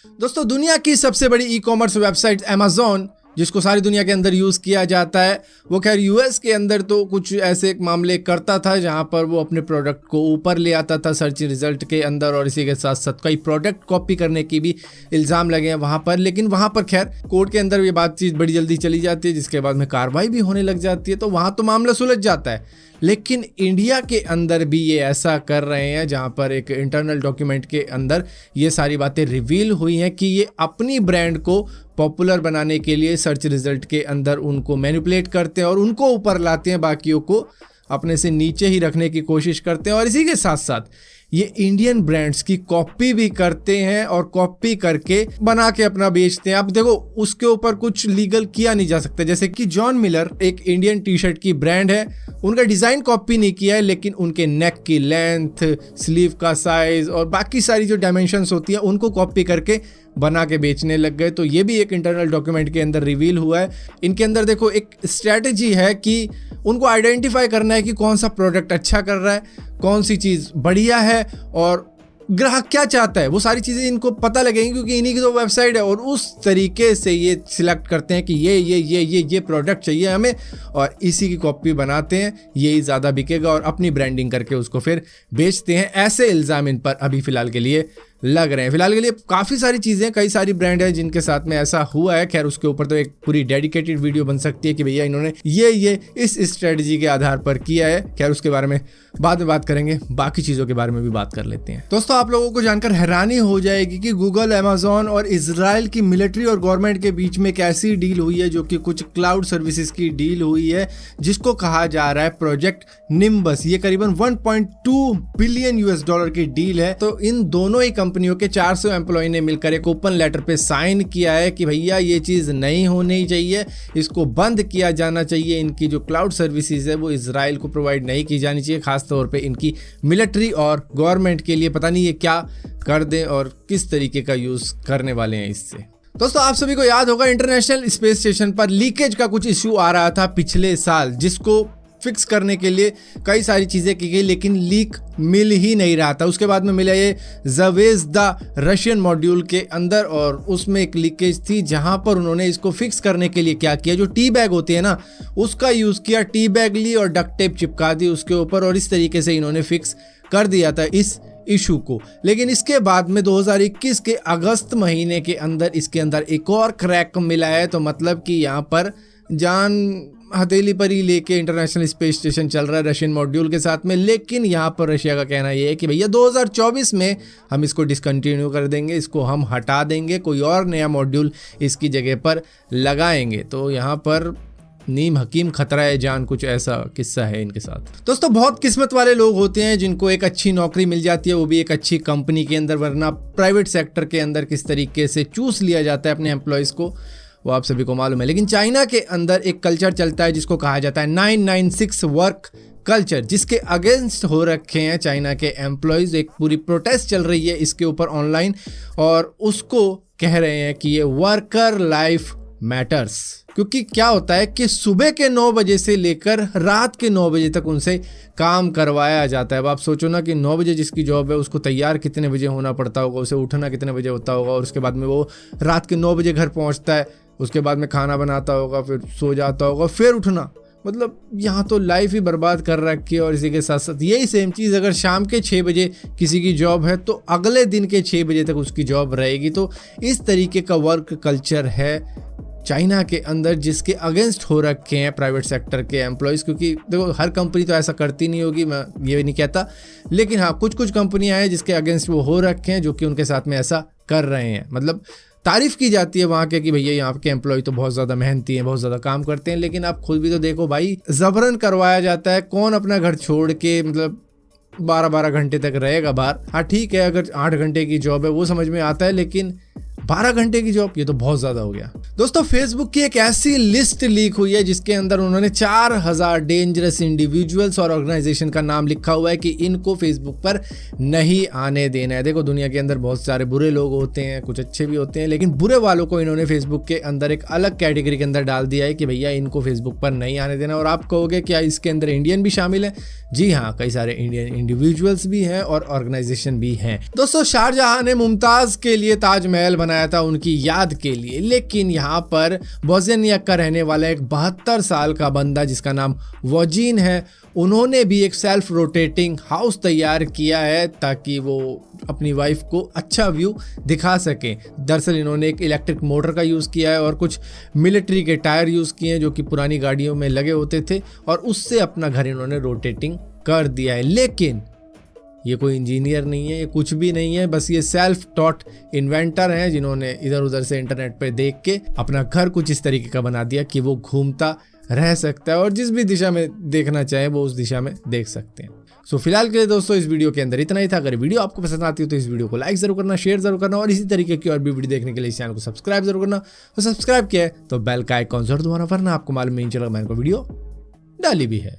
दोस्तों, दुनिया की सबसे बड़ी ई कॉमर्स वेबसाइट अमेज़न, जिसको सारी दुनिया के अंदर यूज़ किया जाता है, वो खैर यूएस के अंदर तो कुछ ऐसे मामले करता था जहां पर वो अपने प्रोडक्ट को ऊपर ले आता था सर्च रिजल्ट के अंदर, और इसी के साथ साथ कई प्रोडक्ट कॉपी करने की भी इल्ज़ाम लगे हैं वहां पर। लेकिन वहां पर खैर कोर्ट के अंदर ये बातचीत बड़ी जल्दी चली जाती है, जिसके बाद में कार्रवाई भी होने लग जाती है, तो वहां तो मामला सुलझ जाता है। लेकिन इंडिया के अंदर भी ये ऐसा कर रहे हैं, जहां पर एक इंटरनल डॉक्यूमेंट के अंदर ये सारी बातें रिवील हुई हैं कि ये अपनी ब्रांड को पॉपुलर बनाने के लिए सर्च रिजल्ट के अंदर उनको मैनिपुलेट करते हैं और उनको ऊपर लाते हैं, बाकियों को अपने से नीचे ही रखने की कोशिश करते हैं। और इसी के साथ साथ ये इंडियन ब्रांड्स की कॉपी भी करते हैं और कॉपी करके बना के अपना बेचते हैं। अब देखो, उसके ऊपर कुछ लीगल किया नहीं जा सकता। जैसे कि जॉन मिलर एक इंडियन टी शर्ट की ब्रांड है, उनका डिज़ाइन कॉपी नहीं किया है, लेकिन उनके नेक की लेंथ, स्लीव का साइज और बाकी सारी जो डायमेंशंस होती है उनको कॉपी करके बना के बेचने लग गए। तो ये भी एक इंटरनल डॉक्यूमेंट के अंदर रिवील हुआ है। इनके अंदर देखो एक स्ट्रैटेजी है कि उनको आइडेंटिफाई करना है कि कौन सा प्रोडक्ट अच्छा कर रहा है, कौन सी चीज़ बढ़िया है और ग्राहक क्या चाहता है, वो सारी चीज़ें इनको पता लगेंगी, क्योंकि इन्हीं की तो वेबसाइट है। और उस तरीके से ये सिलेक्ट करते हैं कि ये प्रोडक्ट चाहिए हमें, और इसी की कॉपी बनाते हैं, यही ज़्यादा बिकेगा, और अपनी ब्रांडिंग करके उसको फिर बेचते हैं। ऐसे इल्ज़ाम इन पर अभी फ़िलहाल के लिए लग रहे हैं। फिलहाल के लिए काफ़ी सारी चीज़ें, कई सारी ब्रांड है जिनके साथ में ऐसा हुआ है। खैर उसके ऊपर तो एक पूरी डेडिकेटेड वीडियो बन सकती है कि भैया इन्होंने ये इस स्ट्रेटजी के आधार पर किया है। खैर उसके बारे में बाद में बात करेंगे, बाकी चीज़ों के बारे में भी बात कर लेते हैं। दोस्तों, आप लोगों को जानकर हैरानी हो जाएगी कि गूगल, अमेज़न और इजराइल की मिलिट्री और गवर्नमेंट के बीच में एक ऐसी डील हुई है जो कि कुछ क्लाउड सर्विसेज की डील हुई है, जिसको कहा जा रहा है प्रोजेक्ट निम्बस। ये करीबन 1.2 बिलियन US$ की डील है। तो इन दोनों ही कंपनियों के 400 एम्प्लॉय ने मिलकर एक ओपन लेटर पे साइन किया है कि भैया ये चीज़ नहीं होनी चाहिए, इसको बंद किया जाना चाहिए। इनकी जो क्लाउड सर्विसेज है वो इजराइल को प्रोवाइड नहीं की जानी चाहिए, खासतौर पे इनकी मिलिट्री और गवर्नमेंट के लिए। पता नहीं ये क्या कर दें और किस तरीके का यूज़ करने वाले हैं इससे। दोस्तों, आप सभी को याद होगा इंटरनेशनल स्पेस स्टेशन पर लीकेज का कुछ इश्यू आ रहा था पिछले साल, जिसको फिक्स करने के लिए कई सारी चीज़ें की गई, लेकिन लीक मिल ही नहीं रहा था। उसके बाद में मिला ये ज़वेज़दा रशियन मॉड्यूल के अंदर, और उसमें एक लीकेज थी जहां पर उन्होंने इसको फिक्स करने के लिए क्या किया, जो टी बैग होती है ना, उसका यूज़ किया। टी बैग ली और डक्ट टेप चिपका दी उसके ऊपर, और इस तरीके से इन्होंने फिक्स कर दिया था इस इशू को। लेकिन इसके बाद में 2021 के अगस्त महीने के अंदर इसके अंदर एक और क्रैक मिला है। तो मतलब कि यहाँ पर जान हथेली पर ही लेके इंटरनेशनल स्पेस स्टेशन चल रहा है रशियन मॉड्यूल के साथ में। लेकिन यहाँ पर रशिया का कहना ये है कि भैया 2024 में हम इसको डिसकंटिन्यू कर देंगे, इसको हम हटा देंगे, कोई और नया मॉड्यूल इसकी जगह पर लगाएंगे। तो यहाँ पर नीम हकीम खतरा है जान, कुछ ऐसा किस्सा है इनके साथ। दोस्तों, बहुत किस्मत वाले लोग होते हैं जिनको एक अच्छी नौकरी मिल जाती है, वो भी एक अच्छी कंपनी के अंदर, वरना प्राइवेट सेक्टर के अंदर किस तरीके से चूस लिया जाता है अपने एम्प्लॉयज़ को, वो आप सभी को मालूम है। लेकिन चाइना के अंदर एक कल्चर चलता है जिसको कहा जाता है 996 वर्क कल्चर, जिसके अगेंस्ट हो रखे हैं चाइना के एम्प्लॉयज़। एक पूरी प्रोटेस्ट चल रही है इसके ऊपर ऑनलाइन, और उसको कह रहे हैं कि ये वर्कर लाइफ मैटर्स। क्योंकि क्या होता है कि सुबह के 9 बजे से लेकर रात के 9 बजे तक उनसे काम करवाया जाता है। अब आप सोचो ना कि 9 बजे जिसकी जॉब है उसको तैयार कितने बजे होना पड़ता होगा, उसे उठना कितने बजे होता होगा, और उसके बाद में वो रात के 9 बजे घर पहुंचता है, उसके बाद में खाना बनाता होगा, फिर सो जाता होगा, फिर उठना। मतलब यहाँ तो लाइफ ही बर्बाद कर रखी है। और इसी के साथ साथ यही सेम चीज़ अगर शाम के 6 बजे किसी की जॉब है तो अगले दिन के 6 बजे तक उसकी जॉब रहेगी। तो इस तरीके का वर्क कल्चर है चाइना के अंदर, जिसके अगेंस्ट हो रखे हैं प्राइवेट सेक्टर के एम्प्लॉयज़। क्योंकि देखो, हर कंपनी तो ऐसा करती नहीं होगी, मैं ये नहीं कहता, लेकिन हाँ कुछ कंपनियां हैं जिसके अगेंस्ट वो हो रखे हैं, जो कि उनके साथ में ऐसा कर रहे हैं। मतलब तारीफ़ की जाती है वहाँ के कि भैया यहाँ के एम्प्लॉय तो बहुत ज़्यादा मेहनती हैं, बहुत ज़्यादा काम करते हैं, लेकिन आप खुद भी तो देखो भाई, ज़बरन करवाया जाता है। कौन अपना घर छोड़ के मतलब 12-12 घंटे तक रहेगा बाहर। हाँ ठीक है, अगर 8 घंटे की जॉब है वो समझ में आता है, लेकिन 12 घंटे की जॉब, ये तो बहुत ज्यादा हो गया। दोस्तों फेसबुक की एक ऐसी लिस्ट लीक हुई है जिसके अंदर उन्होंने 4000 डेंजरस इंडिविजुअल्स और ऑर्गेनाइजेशन का नाम लिखा हुआ है कि इनको फेसबुक पर नहीं आने देना है। देखो दुनिया के अंदर बहुत सारे बुरे लोग होते हैं, कुछ अच्छे भी होते हैं, लेकिन बुरे वालों को इन्होंने फेसबुक के अंदर एक अलग कैटेगरी के अंदर डाल दिया है कि भैया इनको फेसबुक पर नहीं आने देना। और आप कहोगे क्या इसके अंदर इंडियन भी शामिल है? जी हाँ, कई सारे इंडियन इंडिविजुअल्स भी हैं और ऑर्गेनाइजेशन भी हैं। दोस्तों शाहजहां ने मुमताज के लिए ताजमहल बनाया था उनकी याद के लिए, लेकिन यहाँ पर बोस्निया का रहने वाला एक 72 साल का बंदा जिसका नाम वजीन है, उन्होंने भी एक सेल्फ रोटेटिंग हाउस तैयार किया है ताकि वो अपनी वाइफ को अच्छा व्यू दिखा सकें। दरअसल इन्होंने एक इलेक्ट्रिक मोटर का यूज़ किया है और कुछ मिलिट्री के टायर यूज़ किए हैं जो कि पुरानी गाड़ियों में लगे होते थे, और उससे अपना घर इन्होंने रोटेटिंग कर दिया है। लेकिन ये कोई इंजीनियर नहीं है, ये कुछ भी नहीं है, बस ये सेल्फ टॉट इन्वेंटर हैं जिन्होंने इधर उधर से इंटरनेट पे देख के अपना घर कुछ इस तरीके का बना दिया कि वो घूमता रह सकता है और जिस भी दिशा में देखना चाहे वो उस दिशा में देख सकते हैं। सो फिलहाल के लिए दोस्तों इस वीडियो के अंदर इतना ही था। अगर वीडियो आपको पसंद आती हो तो इस वीडियो को लाइक जरूर करना, शेयर जरूर करना, और इसी तरीके की और भी वीडियो देखने के लिए इस चैनल को सब्सक्राइब जरूर करना। तो सब्सक्राइब किया है तो बेल का आइकॉन जरूर दबाना, वरना आपको मालूम नहीं चला मैंने को वीडियो डाली भी है।